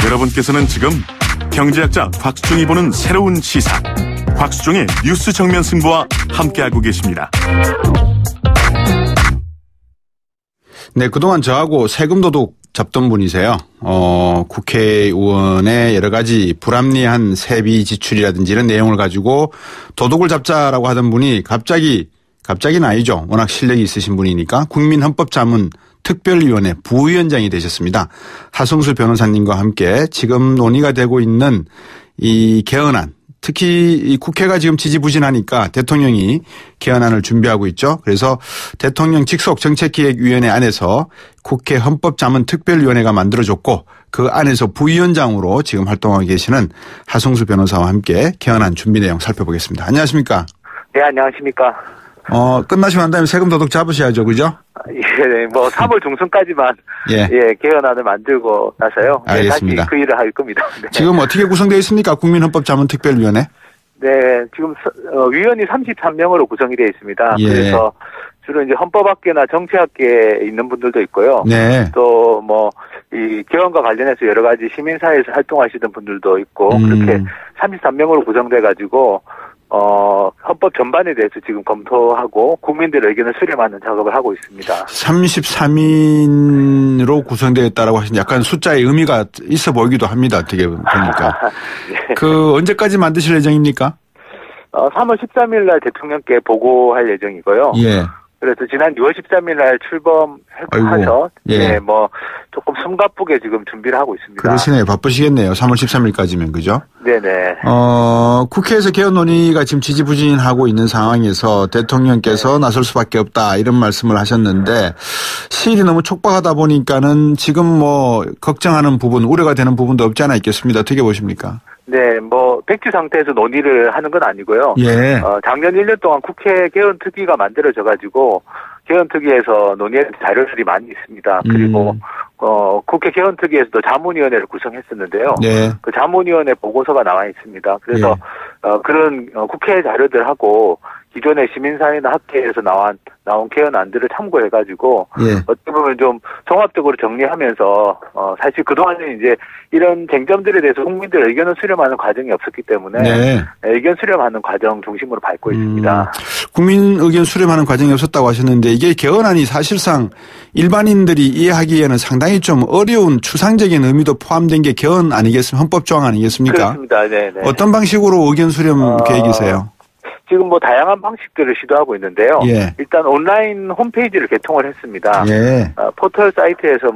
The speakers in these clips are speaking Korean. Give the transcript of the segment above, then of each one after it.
여러분께서는 지금 경제학자 곽수종이 보는 새로운 시사, 곽수종의 뉴스 정면 승부와 함께하고 계십니다. 네, 그동안 저하고 세금 도둑 잡던 분이세요. 국회의원의 여러 가지 불합리한 세비 지출이라든지 이런 내용을 가지고 도둑을 잡자라고 하던 분이 갑자기는 아니죠. 워낙 실력이 있으신 분이니까 국민헌법자문특별위원회 부위원장이 되셨습니다. 하성수 변호사님과 함께 지금 논의가 되고 있는 이 개헌안, 특히 이 국회가 지금 지지부진하니까 대통령이 개헌안을 준비하고 있죠. 그래서 대통령 직속 정책기획위원회 안에서 국회 헌법자문특별위원회가 만들어졌고 그 안에서 부위원장으로 지금 활동하고 계시는 하성수 변호사와 함께 개헌안 준비 내용 살펴보겠습니다. 안녕하십니까? 네, 안녕하십니까? 끝나시고 난 다음에 세금 도둑 잡으셔야죠, 그죠? 예, 3월 중순까지만 개헌안을 만들고 나서요. 알겠습니다. 다시 그 일을 할 겁니다. 네. 지금 어떻게 구성되어 있습니까? 국민헌법자문특별위원회? 네, 지금 위원이 33명으로 구성이 되어 있습니다. 예. 그래서 주로 이제 헌법학계나 정치학계에 있는 분들도 있고요. 네. 또 이 개헌과 관련해서 여러 가지 시민사회에서 활동하시던 분들도 있고 그렇게 33명으로 구성돼 가지고 헌법 전반에 대해서 지금 검토하고 국민들의 의견을 수렴하는 작업을 하고 있습니다. 33인으로 구성되어 있다라고 하시는 약간 숫자의 의미가 있어 보이기도 합니다. 어떻게 보니까. 네. 언제까지 만드실 예정입니까? 3월 13일 날 대통령께 보고할 예정이고요. 예. 그래서 지난 6월 13일 날 출범하셔. 예. 조금 숨가쁘게 지금 준비를 하고 있습니다. 그러시네요. 바쁘시겠네요. 3월 13일까지면, 그죠? 네네. 국회에서 개헌 논의가 지금 지지부진하고 있는 상황에서 대통령께서 나설 수밖에 없다 이런 말씀을 하셨는데 시일이 너무 촉박하다 보니까는 지금 걱정하는 부분, 우려가 되는 부분도 없지 않아 있겠습니다. 어떻게 보십니까? 네, 백지 상태에서 논의를 하는 건 아니고요. 예. 작년 1년 동안 국회 개헌특위가 만들어져가지고 개헌특위에서 논의할 자료들이 많이 있습니다. 그리고 국회 개헌특위에서도 자문위원회를 구성했었는데요. 네. 그 자문위원회 보고서가 나와 있습니다. 그래서 그런 국회 자료들하고 기존의 시민사회나 학회에서 나온 개헌안들을 참고해가지고 어떻게 보면 좀 종합적으로 정리하면서 사실 그동안은 이제 이런 쟁점들에 대해서 국민들 의견을 수렴하는 과정이 없었기 때문에 의견 수렴하는 과정 중심으로 밟고 있습니다. 국민 의견 수렴하는 과정이 없었다고 하셨는데 이게 개헌안이 사실상 일반인들이 이해하기에는 상당히 좀 어려운 추상적인 의미도 포함된 게 개헌 아니겠습니까? 헌법조항 아니겠습니까? 그렇습니다. 네. 어떤 방식으로 의견 수렴 계획이세요? 지금 다양한 방식들을 시도하고 있는데요. 예. 일단 온라인 홈페이지를 개통을 했습니다. 예. 포털 사이트에서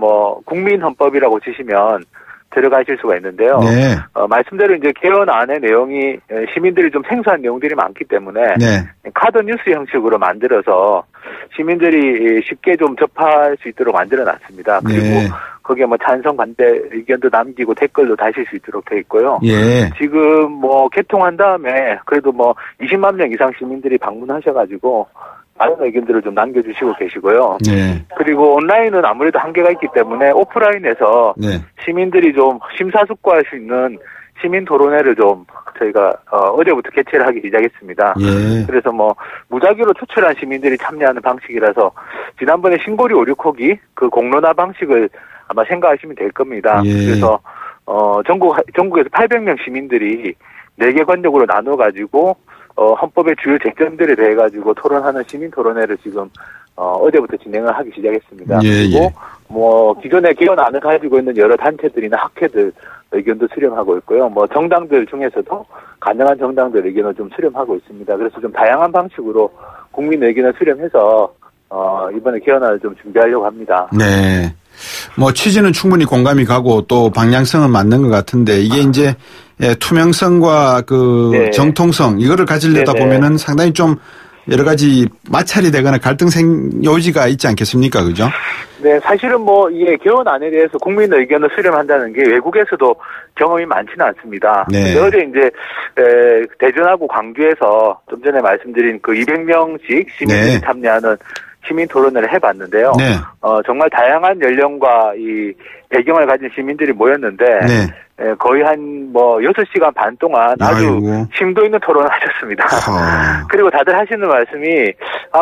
국민헌법이라고 치시면 들어가실 수가 있는데요. 네. 말씀대로 이제 개헌안의 내용이 시민들이 좀 생소한 내용들이 많기 때문에 카드 뉴스 형식으로 만들어서 시민들이 쉽게 좀 접할 수 있도록 만들어 놨습니다. 그리고 거기에 찬성 반대 의견도 남기고 댓글도 다실 수 있도록 돼 있고요. 예. 지금 개통한 다음에 그래도 20만 명 이상 시민들이 방문하셔가지고 많은 의견들을 좀 남겨주시고 계시고요. 그리고 온라인은 아무래도 한계가 있기 때문에 오프라인에서 시민들이 좀 심사숙고할 수 있는 시민 토론회를 좀 저희가 어제부터 개최를 하기 시작했습니다. 그래서 무작위로 초출한 시민들이 참여하는 방식이라서 지난번에 신고리 5,6호기 그 공론화 방식을 아마 생각하시면 될 겁니다. 그래서 전국에서 800명 시민들이 4개 권역으로 나눠가지고 헌법의 주요 쟁점들에 대해 가지고 토론하는 시민 토론회를 지금 어제부터 진행을 하기 시작했습니다. 그리고 기존에 개헌안을 가지고 있는 여러 단체들이나 학회들 의견도 수렴하고 있고요. 정당들 중에서도 가능한 정당들 의견을 좀 수렴하고 있습니다. 그래서 좀 다양한 방식으로 국민 의견을 수렴해서 이번에 개헌안을 좀 준비하려고 합니다. 네. 취지는 충분히 공감이 가고 또 방향성은 맞는 것 같은데 이게 이제 투명성과 정통성 이거를 가지려다 보면은 상당히 좀 여러 가지 마찰이 되거나 갈등 요지가 있지 않겠습니까? 그죠? 네, 사실은 이게 개헌안에 대해서 국민 의견을 수렴한다는 게 외국에서도 경험이 많지는 않습니다. 어제 이제 대전하고 광주에서 좀 전에 말씀드린 200명씩 시민들이 참여하는 시민 토론회를 해봤는데요. 네. 정말 다양한 연령과 이 배경을 가진 시민들이 모였는데 네. 거의 한 6시간 반 동안 아주 아이고. 심도 있는 토론을 하셨습니다. 그리고 다들 하시는 말씀이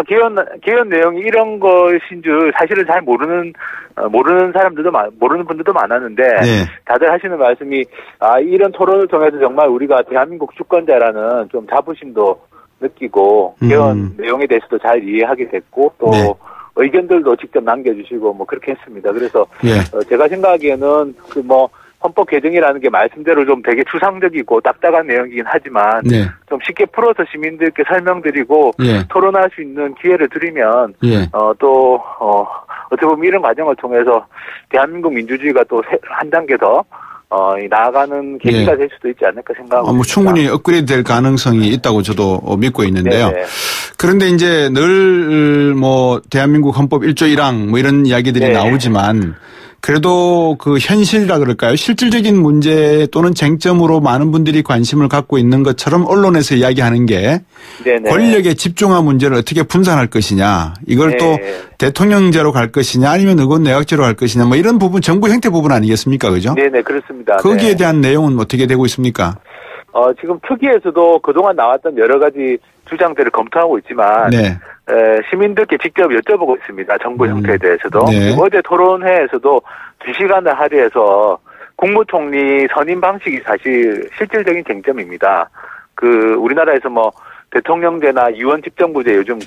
개헌 내용이 이런 것인 줄 사실은 잘 모르는 모르는 분들도 많았는데 네. 다들 하시는 말씀이 이런 토론을 통해서 정말 우리가 대한민국 주권자라는 좀 자부심도 느끼고 개헌 내용에 대해서도 잘 이해하게 됐고 또 네. 의견들도 직접 남겨주시고 그렇게 했습니다. 그래서 예. 제가 생각하기에는 헌법 개정이라는 게 말씀대로 좀 되게 추상적이고 딱딱한 내용이긴 하지만 네. 좀 쉽게 풀어서 시민들께 설명드리고 예. 토론할 수 있는 기회를 드리면 예. 어떻게 보면 이런 과정을 통해서 대한민국 민주주의가 또 한 단계 더 나아가는 계기가 될 수도 있지 않을까 생각합니다. 충분히 업그레이드 될 가능성이 있다고 저도 믿고 있는데요. 네네. 그런데 이제 늘 대한민국 헌법 1조 1항 이런 이야기들이 네. 나오지만 그래도 그 현실이라 그럴까요? 실질적인 문제 또는 쟁점으로 많은 분들이 관심을 갖고 있는 것처럼 언론에서 이야기하는 게 네네. 권력의 집중화 문제를 어떻게 분산할 것이냐. 이걸 또 대통령제로 갈 것이냐 아니면 의원 내각제로 갈 것이냐 이런 부분 정부 형태 부분 아니겠습니까? 그죠? 네네 그렇습니다. 거기에 대한 내용은 어떻게 되고 있습니까? 지금 특위에서도 그동안 나왔던 여러 가지 주장들을 검토하고 있지만 네. 시민들께 직접 여쭤보고 있습니다. 정부 형태에 대해서도. 네. 어제 토론회에서도 2시간을 할애해서 국무총리 선임 방식이 사실 실질적인 쟁점입니다. 우리나라에서 대통령제나 유언 집정부제 요즘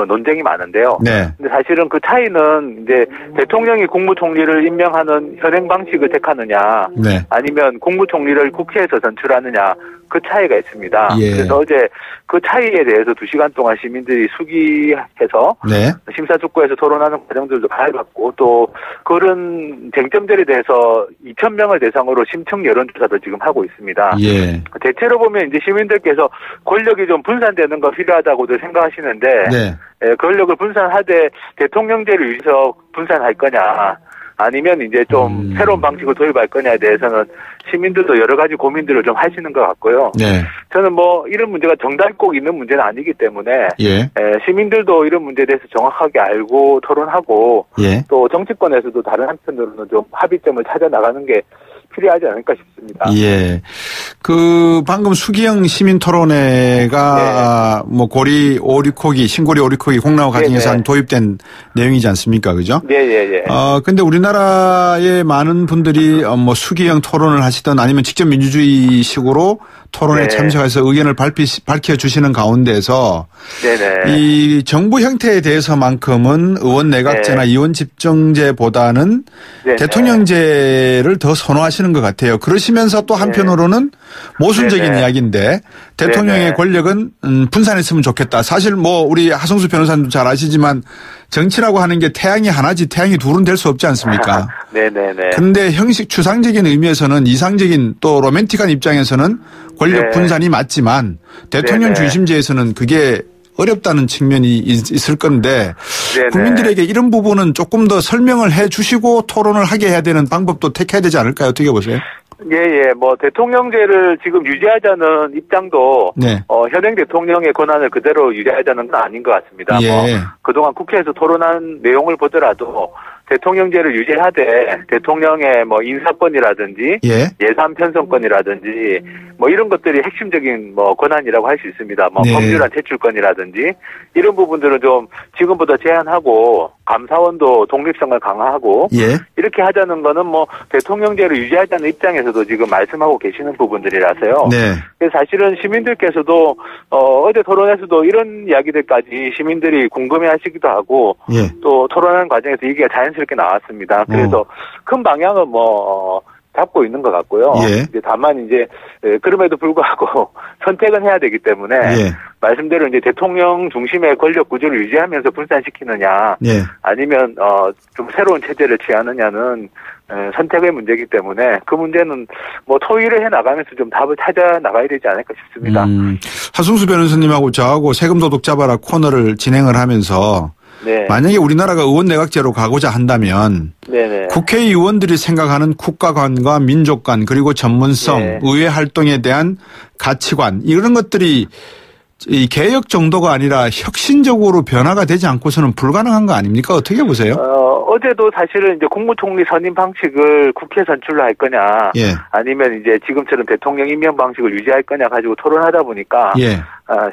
논쟁이 많은데요. 네. 근데 사실은 그 차이는 이제 대통령이 국무총리를 임명하는 현행 방식을 택하느냐, 네. 아니면 국무총리를 국회에서 선출하느냐 그 차이가 있습니다. 예. 그래서 어제 그 차이에 대해서 2시간 동안 시민들이 수기해서 네. 심사숙고해서 토론하는 과정들도 봐봤고 또 그런 쟁점들에 대해서 2,000명을 대상으로 심층 여론조사도 지금 하고 있습니다. 예. 대체로 보면 이제 시민들께서 권력이 좀 분산되는 거 필요하다고들 생각하시는데 네. 권력을 분산하되 대통령제를 위해서 분산할 거냐 아니면 이제 좀 새로운 방식을 도입할 거냐에 대해서는 시민들도 여러 가지 고민들을 좀 하시는 것 같고요. 네. 저는 이런 문제가 정답이 꼭 있는 문제는 아니기 때문에 예. 시민들도 이런 문제에 대해서 정확하게 알고 토론하고 예. 또 정치권에서도 다른 한편으로는 좀 합의점을 찾아 나가는 게 필요하지 않을까 싶습니다. 예. 방금 수기영 시민 토론회가 고리 오리코기, 신고리 오리코기 공나무 가정예산 도입된 내용이지 않습니까? 그죠? 네. 근데 우리나라의 많은 분들이 수기영 토론을 하시던 아니면 직접 민주주의식으로 토론에 참석해서 의견을 밝혀주시는 가운데에서 네네. 이 정부 형태에 대해서만큼은 의원 내각제나 이원 집정제보다는 대통령제를 더 선호하시는 것 같아요. 그러시면서 또 한편으로는 모순적인 이야기인데 대통령의 권력은 분산했으면 좋겠다. 사실 우리 하성수 변호사님도 잘 아시지만 정치라고 하는 게 태양이 하나지 태양이 둘은 될 수 없지 않습니까? 네네네. 그런데 형식 추상적인 의미에서는 이상적인 또 로맨틱한 입장에서는 권력 분산이 맞지만 대통령 중심제에서는 그게 어렵다는 측면이 있을 건데 국민들에게 이런 부분은 조금 더 설명을 해 주시고 토론을 하게 해야 되는 방법도 택해야 되지 않을까요? 어떻게 보세요? 예. 대통령제를 지금 유지하자는 입장도 현행 대통령의 권한을 그대로 유지하자는 건 아닌 것 같습니다. 그동안 국회에서 토론한 내용을 보더라도 대통령제를 유지하되 대통령의 인사권이라든지 예산 편성권이라든지 이런 것들이 핵심적인 권한이라고 할 수 있습니다. 법률안 제출권이라든지 이런 부분들은 좀 지금보다 제한하고 감사원도 독립성을 강화하고 이렇게 하자는 거는 대통령제를 유지하자는 입장에서도 지금 말씀하고 계시는 부분들이라서요. 그래서 사실은 시민들께서도 어제 토론에서도 이런 이야기들까지 시민들이 궁금해하시기도 하고 또 토론하는 과정에서 얘기가 자연스럽게 나왔습니다. 그래서 큰 방향은 잡고 있는 것 같고요. 이제 다만 이제 그럼에도 불구하고 선택은 해야 되기 때문에 말씀대로 이제 대통령 중심의 권력 구조를 유지하면서 분산시키느냐 아니면 좀 새로운 체제를 취하느냐는 선택의 문제이기 때문에 그 문제는 토의를 해 나가면서 좀 답을 찾아 나가야 되지 않을까 싶습니다. 하승수 변호사님하고 저하고 세금 도둑 잡아라 코너를 진행을 하면서 만약에 우리나라가 의원 내각제로 가고자 한다면 국회의원들이 생각하는 국가관과 민족관 그리고 전문성, 의회 활동에 대한 가치관 이런 것들이 이 개혁 정도가 아니라 혁신적으로 변화가 되지 않고서는 불가능한 거 아닙니까? 어떻게 보세요? 어제도 사실은 이제 국무총리 선임 방식을 국회 선출로 할 거냐, 예. 아니면 이제 지금처럼 대통령 임명 방식을 유지할 거냐 가지고 토론하다 보니까, 예.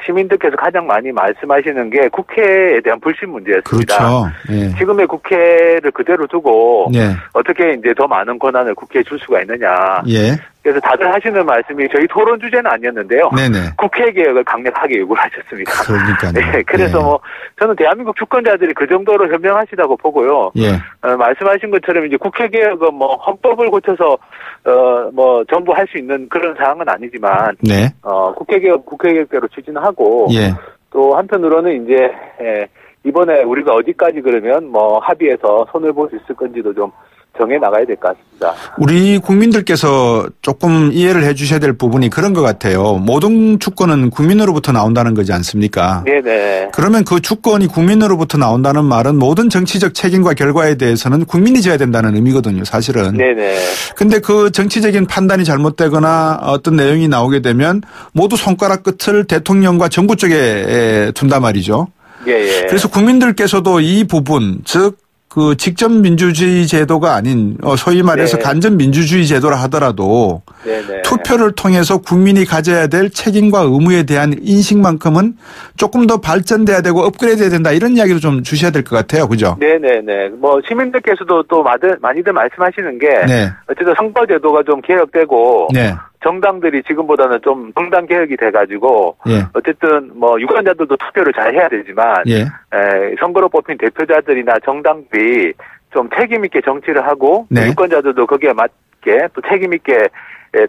시민들께서 가장 많이 말씀하시는 게 국회에 대한 불신 문제였습니다. 그렇죠. 예. 지금의 국회를 그대로 두고, 예. 어떻게 이제 더 많은 권한을 국회에 줄 수가 있느냐. 예. 그래서 다들 하시는 말씀이 저희 토론 주제는 아니었는데요. 네네. 국회 개혁을 강력하게 요구를 하셨습니다. 그러니까요. 네, 그래서 뭐 저는 대한민국 주권자들이 그 정도로 현명하시다고 보고요. 예. 말씀하신 것처럼 이제 국회 개혁은 뭐 헌법을 고쳐서 뭐 전부 할 수 있는 그런 사항은 아니지만, 네. 국회 개혁대로 추진하고, 예. 또 한편으로는 이제 이번에 우리가 어디까지 그러면 뭐 합의해서 손을 볼 수 있을 건지도 좀 정해 나가야 될 것 같습니다. 우리 국민들께서 조금 이해를 해 주셔야 될 부분이 그런 것 같아요. 모든 주권은 국민으로부터 나온다는 거지 않습니까? 네네. 그러면 그 주권이 국민으로부터 나온다는 말은 모든 정치적 책임과 결과에 대해서는 국민이 져야 된다는 의미거든요, 사실은. 네네. 근데 그 정치적인 판단이 잘못되거나 어떤 내용이 나오게 되면 모두 손가락 끝을 대통령과 정부 쪽에 둔단 말이죠. 예. 그래서 국민들께서도 이 부분, 즉 그 직접 민주주의 제도가 아닌 소위 말해서 네. 간접 민주주의 제도라 하더라도 네네. 투표를 통해서 국민이 가져야 될 책임과 의무에 대한 인식만큼은 조금 더 발전돼야 되고 업그레이드해야 된다 이런 이야기도 좀 주셔야 될 것 같아요. 그죠? 네네네. 뭐 시민들께서도 또 많이들 말씀하시는 게 네. 어쨌든 선거제도가 좀 개혁되고 네. 정당들이 지금보다는 좀 정당 개혁이 돼가지고 예. 어쨌든 뭐 유권자들도 투표를 잘 해야 되지만 예. 선거로 뽑힌 대표자들이나 정당들이 좀 책임 있게 정치를 하고 네. 유권자들도 거기에 맞게 또 책임 있게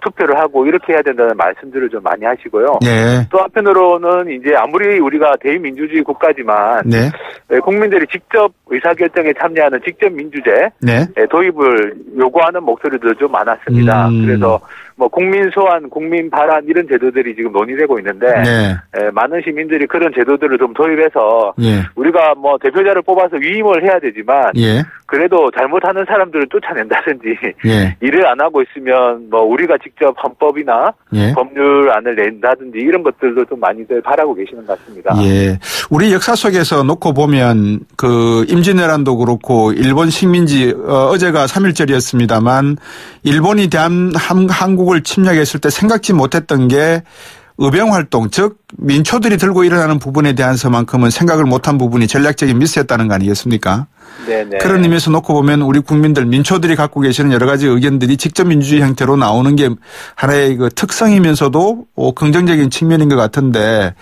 투표를 하고 이렇게 해야 된다는 말씀들을 좀 많이 하시고요. 네. 또 한편으로는 이제 아무리 우리가 대의민주주의 국가지만 네. 국민들이 직접 의사결정에 참여하는 직접 민주제 네. 도입을 요구하는 목소리도 좀 많았습니다. 그래서 뭐 국민 소환, 국민 발안 이런 제도들이 지금 논의되고 있는데 네. 많은 시민들이 그런 제도들을 좀 도입해서 우리가 뭐 대표자를 뽑아서 위임을 해야 되지만 그래도 잘못하는 사람들을 쫓아낸다든지 일을 안 하고 있으면 뭐 우리가 직접 헌법이나 법률안을 낸다든지 이런 것들도 좀 많이들 바라고 계시는 것 같습니다. 예. 우리 역사 속에서 놓고 보면 그 임진왜란도 그렇고 일본 식민지 어제가 3.1절이었습니다만 일본이 한국을 침략했을 때 생각지 못했던 게 의병활동 즉 민초들이 들고 일어나는 부분에 대해서만큼은 생각을 못한 부분이 전략적인 미스였다는 거 아니겠습니까? 네네. 그런 의미에서 놓고 보면 우리 국민들 민초들이 갖고 계시는 여러 가지 의견들이 직접 민주주의 형태로 나오는 게 하나의 그 특성이면서도 긍정적인 측면인 것 같은데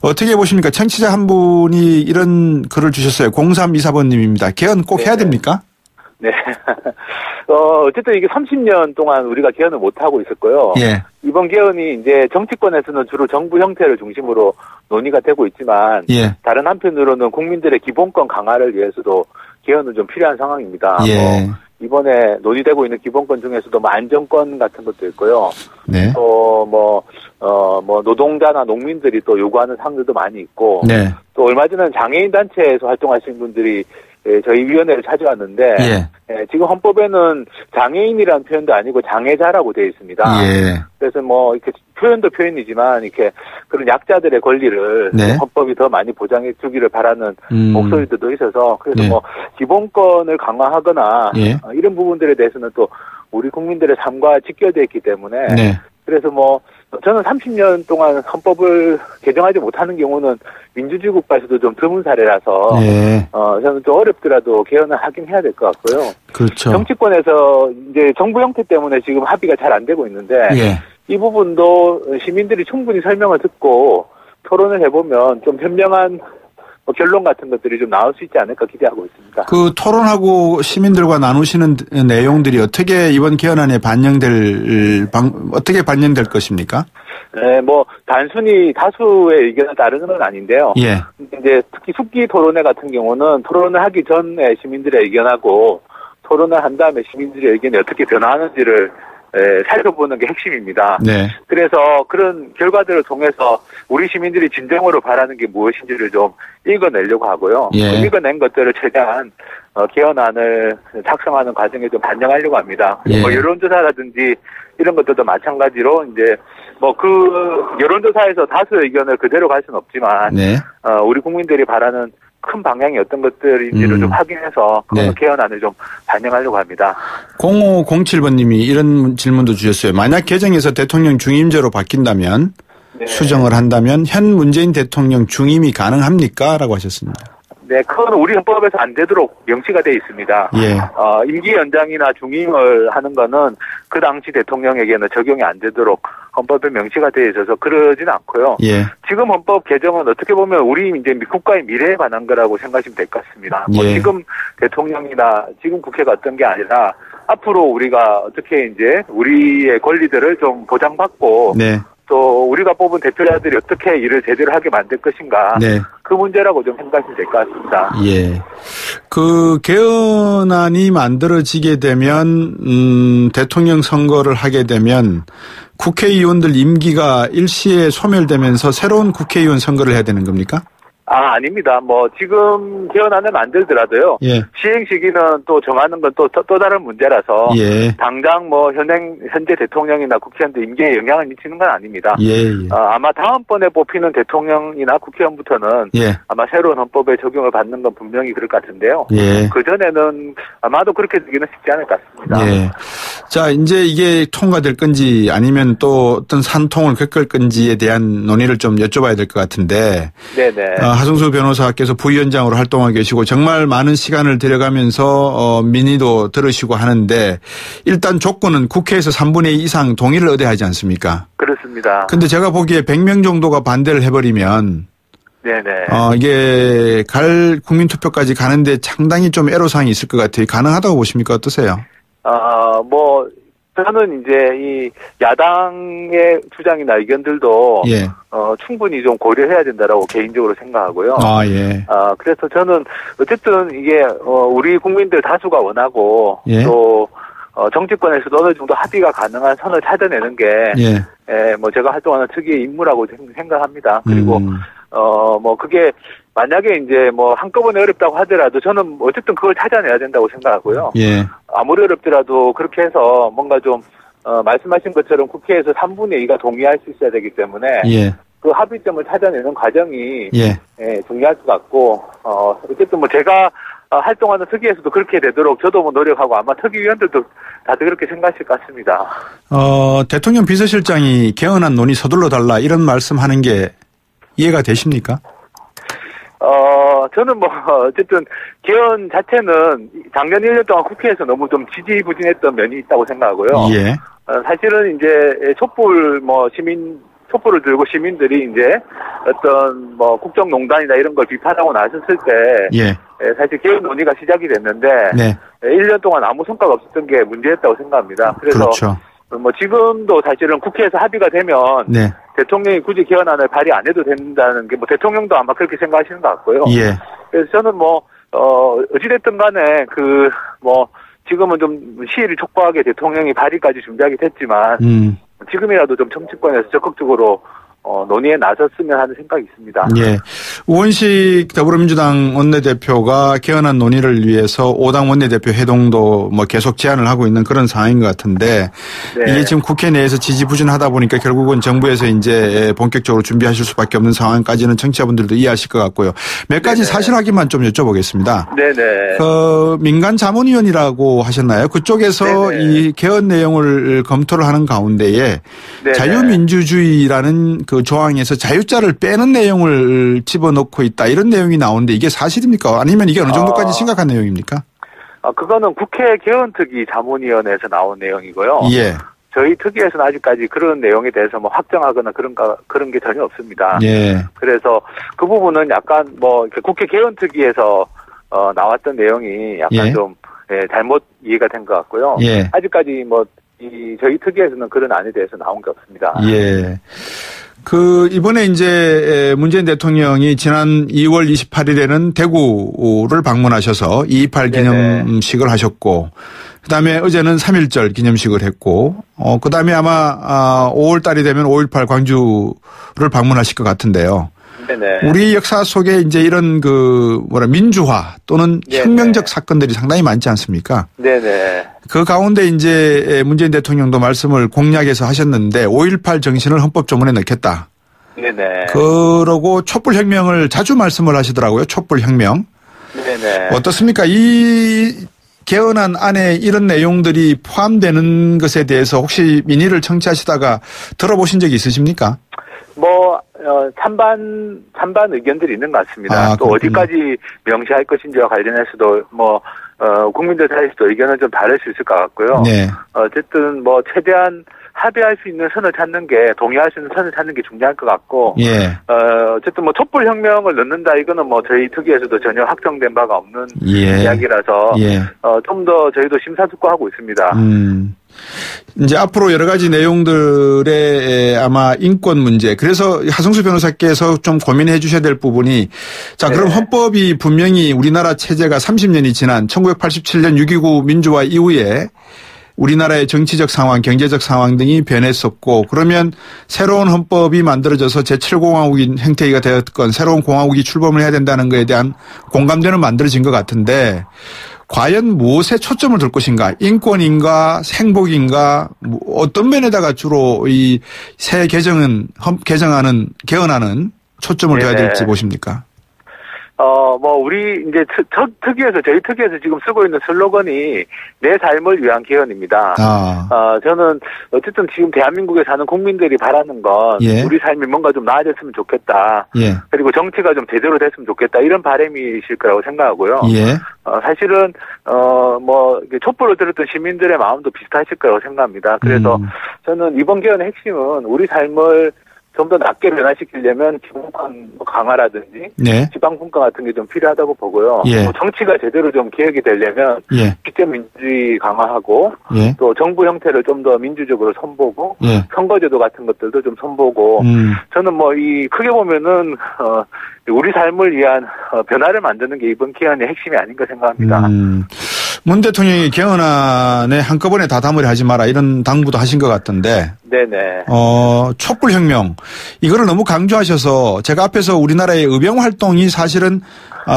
어떻게 보십니까? 청취자 한 분이 이런 글을 주셨어요. 0324번님입니다. 개헌 꼭 해야 됩니까? 네. 어쨌든 이게 30년 동안 우리가 개헌을 못하고 있었고요. 예. 이번 개헌이 이제 정치권에서는 주로 정부 형태를 중심으로 논의가 되고 있지만 예. 다른 한편으로는 국민들의 기본권 강화를 위해서도 개헌은 좀 필요한 상황입니다. 예. 이번에 논의되고 있는 기본권 중에서도 뭐 안정권 같은 것도 있고요. 네. 또 뭐 노동자나 농민들이 또 요구하는 사항들도 많이 있고 네. 또 얼마 전에 장애인 단체에서 활동하시는 분들이 저희 위원회를 찾아왔는데 예. 지금 헌법에는 장애인이라는 표현도 아니고 장애자라고 되어 있습니다. 예. 그래서 뭐 이렇게 표현도 표현이지만 이렇게 그런 약자들의 권리를 네. 헌법이 더 많이 보장해 주기를 바라는 목소리들도 있어서 그래서 뭐 기본권을 강화하거나 이런 부분들에 대해서는 또 우리 국민들의 삶과 직결되어 있기 때문에 네. 그래서 뭐 저는 30년 동안 헌법을 개정하지 못하는 경우는 민주주의 국가에서도 좀 드문 사례라서 저는 좀 어렵더라도 개헌을 하긴 해야 될 것 같고요. 그렇죠. 정치권에서 이제 정부 형태 때문에 지금 합의가 잘 안 되고 있는데 이 부분도 시민들이 충분히 설명을 듣고 토론을 해보면 좀 현명한 결론 같은 것들이 좀 나올 수 있지 않을까 기대하고 있습니다. 그 토론하고 시민들과 나누시는 내용들이 어떻게 이번 개헌안에 어떻게 반영될 것입니까? 네, 뭐 단순히 다수의 의견을 따르는 건 아닌데요. 예. 이제 특히 숙기 토론회 같은 경우는 토론을 하기 전에 시민들의 의견하고 토론을 한 다음에 시민들의 의견이 어떻게 변화하는지를 살펴보는 게 핵심입니다. 네. 그래서 그런 결과들을 통해서 우리 시민들이 진정으로 바라는 게 무엇인지를 좀 읽어내려고 하고요. 예. 읽어낸 것들을 최대한 개헌안을 작성하는 과정에 좀 반영하려고 합니다. 예. 뭐 여론조사라든지 이런 것들도 마찬가지로 이제 뭐 그 여론조사에서 다수의 의견을 그대로 갈 수는 없지만 네. 우리 국민들이 바라는 큰 방향이 어떤 것들인지를 좀 확인해서 그 네. 개헌안을 좀 반영하려고 합니다. 0507번님이 이런 질문도 주셨어요. 만약 개정에서 대통령 중임제로 바뀐다면 네. 수정을 한다면 현 문재인 대통령 중임이 가능합니까? 라고 하셨습니다. 네, 그건 우리 헌법에서 안 되도록 명시가 되어 있습니다. 예. 임기 연장이나 중임을 하는 거는 그 당시 대통령에게는 적용이 안 되도록 헌법에 명시가 되어 있어서 그러지는 않고요. 예. 지금 헌법 개정은 어떻게 보면 우리 이제 국가의 미래에 관한 거라고 생각하시면 될 것 같습니다. 뭐 예. 지금 대통령이나 지금 국회가 어떤 게 아니라 앞으로 우리가 어떻게 이제 우리의 권리들을 좀 보장받고 네. 또 우리가 뽑은 대표자들이 어떻게 일을 제대로 하게 만들 것인가 네. 그 문제라고 좀 생각하시면 될 것 같습니다. 예. 그 개헌안이 만들어지게 되면 대통령 선거를 하게 되면 국회의원들 임기가 일시에 소멸되면서 새로운 국회의원 선거를 해야 되는 겁니까? 아닙니다. 뭐 지금 개헌안을 만들더라도요. 예. 시행 시기는 또 정하는 건 또 다른 문제라서 예. 당장 뭐 현재 대통령이나 국회의원들 임기에 영향을 미치는 건 아닙니다. 예. 아마 다음번에 뽑히는 대통령이나 국회의원부터는 예. 아마 새로운 헌법에 적용을 받는 건 분명히 그럴 것 같은데요. 예. 그전에는 아마도 그렇게 되기는 쉽지 않을 것 같습니다. 예. 자, 이제 이게 통과될 건지 아니면 또 어떤 산통을 겪을 건지에 대한 논의를 좀 여쭤봐야 될 것 같은데. 네네. 하승수 변호사께서 부위원장으로 활동하고 계시고 정말 많은 시간을 들여가면서 민의도 들으시고 하는데 일단 조건은 국회에서 3분의 2 이상 동의를 얻어야 하지 않습니까? 그렇습니다. 근데 제가 보기에 100명 정도가 반대를 해버리면 네네. 이게 국민투표까지 가는데 상당히 좀 애로사항이 있을 것 같아요. 가능하다고 보십니까? 어떠세요? 뭐 저는 이제 이 야당의 주장이나 의견들도 예. 충분히 좀 고려해야 된다라고 개인적으로 생각하고요. 예. 그래서 저는 어쨌든 이게 우리 국민들 다수가 원하고 예. 또 정치권에서도 어느 정도 합의가 가능한 선을 찾아내는 게 예. 뭐 제가 활동하는 특유의 임무라고 생각합니다. 그리고 뭐 그게 만약에 이제 뭐 한꺼번에 어렵다고 하더라도 저는 어쨌든 그걸 찾아내야 된다고 생각하고요. 예. 아무리 어렵더라도 그렇게 해서 뭔가 좀 말씀하신 것처럼 국회에서 3분의 2가 동의할 수 있어야 되기 때문에 예. 그 합의점을 찾아내는 과정이 예. 중요할 것 같고 어쨌든 뭐 제가 활동하는 특위에서도 그렇게 되도록 저도 뭐 노력하고 아마 특위위원들도 다들 그렇게 생각하실 것 같습니다. 대통령 비서실장이 개헌안 논의 서둘러 달라 이런 말씀하는 게 이해가 되십니까? 저는 뭐 어쨌든 개헌 자체는 작년 1년 동안 국회에서 너무 좀 지지부진했던 면이 있다고 생각하고요. 예. 사실은 이제 촛불을 들고 시민들이 이제 어떤 뭐 국정농단이나 이런 걸 비판하고 나섰을 때 예. 사실 개헌 논의가 시작이 됐는데 네. 1년 동안 아무 성과가 없었던 게 문제였다고 생각합니다. 그래서 그렇죠. 뭐 지금도 사실은 국회에서 합의가 되면 네. 대통령이 굳이 개헌안을 발의 안 해도 된다는 게 뭐 대통령도 아마 그렇게 생각하시는 것 같고요. 예. 그래서 저는 뭐 어찌됐든 간에 뭐 지금은 좀 시일이 촉박하게 대통령이 발의까지 준비하게 됐지만 지금이라도 좀 정치권에서 적극적으로 논의에 나섰으면 하는 생각이 있습니다. 예. 우원식 더불어민주당 원내대표가 개헌안 논의를 위해서 5당 원내대표 회동도 뭐 계속 제안을 하고 있는 그런 상황인 것 같은데 네. 이게 지금 국회 내에서 지지부진하다 보니까 결국은 정부에서 이제 본격적으로 준비하실 수밖에 없는 상황까지는 청취자분들도 이해하실 것 같고요. 몇 가지 네네. 사실 확인만 좀 여쭤보겠습니다. 네네. 민간 자문위원이라고 하셨나요? 그쪽에서 네네. 이 개헌 내용을 검토를 하는 가운데에 네네. 자유민주주의라는 그 조항에서 자유자를 빼는 내용을 집어넣고 있다 이런 내용이 나오는데 이게 사실입니까? 아니면 이게 어느 정도까지 심각한 내용입니까? 그거는 국회 개헌특위 자문위원회에서 나온 내용이고요. 예. 저희 특위에서는 아직까지 그런 내용에 대해서 뭐 확정하거나 그런 게 전혀 없습니다. 예. 그래서 그 부분은 약간 뭐 국회 개헌특위에서 나왔던 내용이 약간 예. 좀 잘못 이해가 된 것 같고요. 예. 아직까지 뭐 저희 특위에서는 그런 안에 대해서 나온 게 없습니다. 예. 이번에 이제 문재인 대통령이 지난 2월 28일에는 대구를 방문하셔서 2.28 기념식을 하셨고, 그다음에 어제는 3.1절 기념식을 했고, 그다음에 아마 5월 달이 되면 5.18 광주를 방문하실 것 같은데요. 네네. 우리 역사 속에 이제 이런 민주화 또는 네네. 혁명적 사건들이 상당히 많지 않습니까? 네네. 그 가운데 이제 문재인 대통령도 말씀을 공약에서 하셨는데 5.18 정신을 헌법 조문에 넣겠다. 네네. 그러고 촛불혁명을 자주 말씀을 하시더라고요. 촛불혁명. 네네. 어떻습니까? 이 개헌안 안에 이런 내용들이 포함되는 것에 대해서 혹시 민의를 청취하시다가 들어보신 적이 있으십니까? 찬반 의견들이 있는 것 같습니다. 또 그렇군요. 어디까지 명시할 것인지와 관련해서도 국민들 사이에서도 의견은 좀 다를 수 있을 것 같고요. 네. 어쨌든 최대한 합의할 수 있는 선을 찾는 게, 동의할 수 있는 선을 찾는 게 중요할 것 같고, 예. 어쨌든 촛불혁명을 넣는다, 이거는 저희 특위에서도 전혀 확정된 바가 없는 예. 이야기라서, 예. 좀 더 저희도 심사숙고하고 있습니다. 이제 앞으로 여러 가지 내용들의 아마 인권 문제, 그래서 하성수 변호사께서 좀 고민해 주셔야 될 부분이, 자, 그럼 네. 헌법이 분명히 우리나라 체제가 30년이 지난 1987년 6.29 민주화 이후에 우리나라의 정치적 상황, 경제적 상황 등이 변했었고, 그러면 새로운 헌법이 만들어져서 제7공화국인 행태가 되었건 새로운 공화국이 출범을 해야 된다는 것에 대한 공감대는 만들어진 것 같은데, 과연 무엇에 초점을 둘 것인가? 인권인가? 행복인가? 어떤 면에다가 주로 이 새 개헌안은 초점을 둬야 될지 보십니까? 우리 이제 저희 특위에서 지금 쓰고 있는 슬로건이 내 삶을 위한 개헌입니다. 저는 어쨌든 지금 대한민국에 사는 국민들이 바라는 건 예. 우리 삶이 뭔가 좀 나아졌으면 좋겠다. 예. 그리고 정치가 좀 제대로 됐으면 좋겠다. 이런 바람이실 거라고 생각하고요. 예. 사실은 촛불을 들었던 시민들의 마음도 비슷하실 거라고 생각합니다. 그래서 저는 이번 개헌의 핵심은 우리 삶을 좀 더 낮게 변화시키려면 기본권 강화라든지 네. 지방분권 같은 게 좀 필요하다고 보고요. 예. 정치가 제대로 좀 개혁이 되려면 예. 직접 민주주의 강화하고 예. 또 정부 형태를 좀 더 민주적으로 선보고 예. 선거제도 같은 것들도 좀 선보고 저는 크게 보면은 우리 삶을 위한 변화를 만드는 게 이번 개헌의 핵심이 아닌가 생각합니다. 문 대통령이 개헌안에 한꺼번에 다 담으려 하지 마라 이런 당부도 하신 것 같던데. 네네. 촛불혁명 이거를 너무 강조하셔서 제가 앞에서 우리나라의 의병 활동이 사실은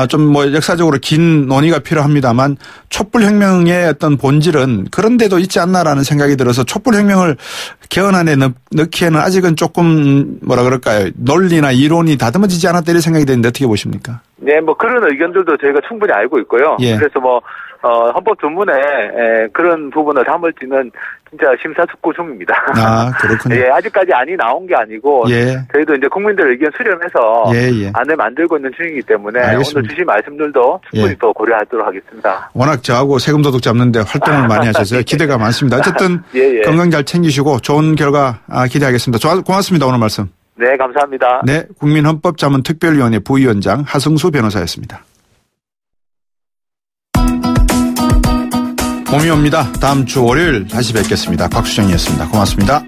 좀 역사적으로 긴 논의가 필요합니다만 촛불혁명의 어떤 본질은 그런 데도 있지 않나라는 생각이 들어서 촛불혁명을 개헌안에 넣기에는 아직은 조금 논리나 이론이 다듬어지지 않았다 이런 생각이 드는데 어떻게 보십니까? 네, 그런 의견들도 저희가 충분히 알고 있고요. 예. 그래서 헌법 조문에 그런 부분을 담을지는 진짜 심사숙고 중입니다. 그렇군요. 예, 아직까지 안이 나온 게 아니고 예. 저희도 이제 국민들 의견 수렴해서 예. 안을 만들고 있는 중이기 때문에 알겠습니다. 오늘 주신 말씀들도 충분히 또 고려하도록 하겠습니다. 워낙 저하고 세금 도둑 잡는데 활동을 많이 하셔서 기대가 많습니다. 어쨌든 예. 건강 잘 챙기시고 좋은 결과 기대하겠습니다. 고맙습니다. 오늘 말씀. 네, 감사합니다. 네, 국민헌법자문특별위원회 부위원장 하성수 변호사였습니다. 봄이 옵니다. 다음 주 월요일 다시 뵙겠습니다. 곽수정이었습니다. 고맙습니다.